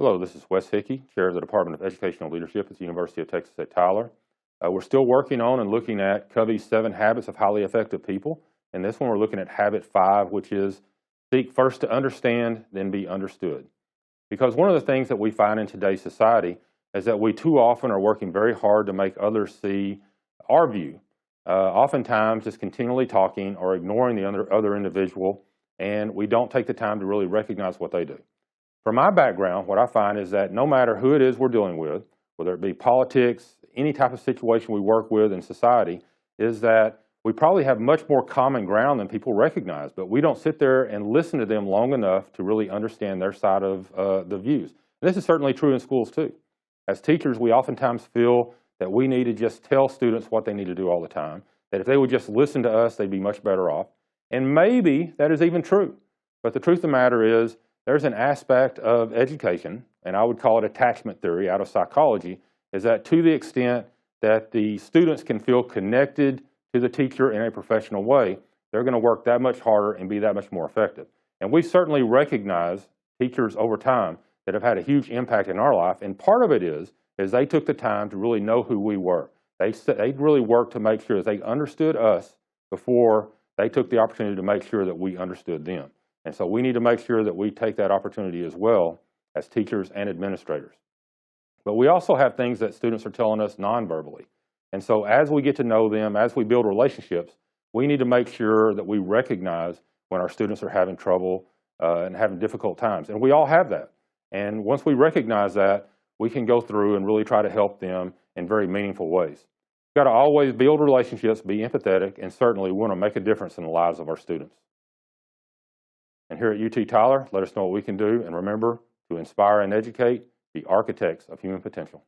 Hello, this is Wes Hickey, Chair of the Department of Educational Leadership at the University of Texas at Tyler. We're still working on and looking at Covey's 7 Habits of Highly Effective People. And this one we're looking at Habit 5, which is seek first to understand, then be understood. Because one of the things that we find in today's society is that we too often are working very hard to make others see our view. Oftentimes just continually talking or ignoring the other individual, and we don't take the time to really recognize what they do. From my background, what I find is that no matter who it is we're dealing with, whether it be politics, any type of situation we work with in society, is that we probably have much more common ground than people recognize, but we don't sit there and listen to them long enough to really understand their side of the views. And this is certainly true in schools too. As teachers, we oftentimes feel that we need to just tell students what they need to do all the time, that if they would just listen to us, they'd be much better off. And maybe that is even true. But the truth of the matter is, there's an aspect of education, and I would call it attachment theory out of psychology, is that to the extent that the students can feel connected to the teacher in a professional way, they're going to work that much harder and be that much more effective. And we certainly recognize teachers over time that have had a huge impact in our life, and part of it is they took the time to really know who we were. They really worked to make sure that they understood us before they took the opportunity to make sure that we understood them. And so we need to make sure that we take that opportunity as well as teachers and administrators. But we also have things that students are telling us non-verbally. And so as we get to know them, as we build relationships, we need to make sure that we recognize when our students are having trouble and having difficult times. And we all have that. And once we recognize that, we can go through and really try to help them in very meaningful ways. We've got to always build relationships, be empathetic, and certainly we want to make a difference in the lives of our students. And here at UT Tyler, let us know what we can do, and remember to inspire and educate, be architects of human potential.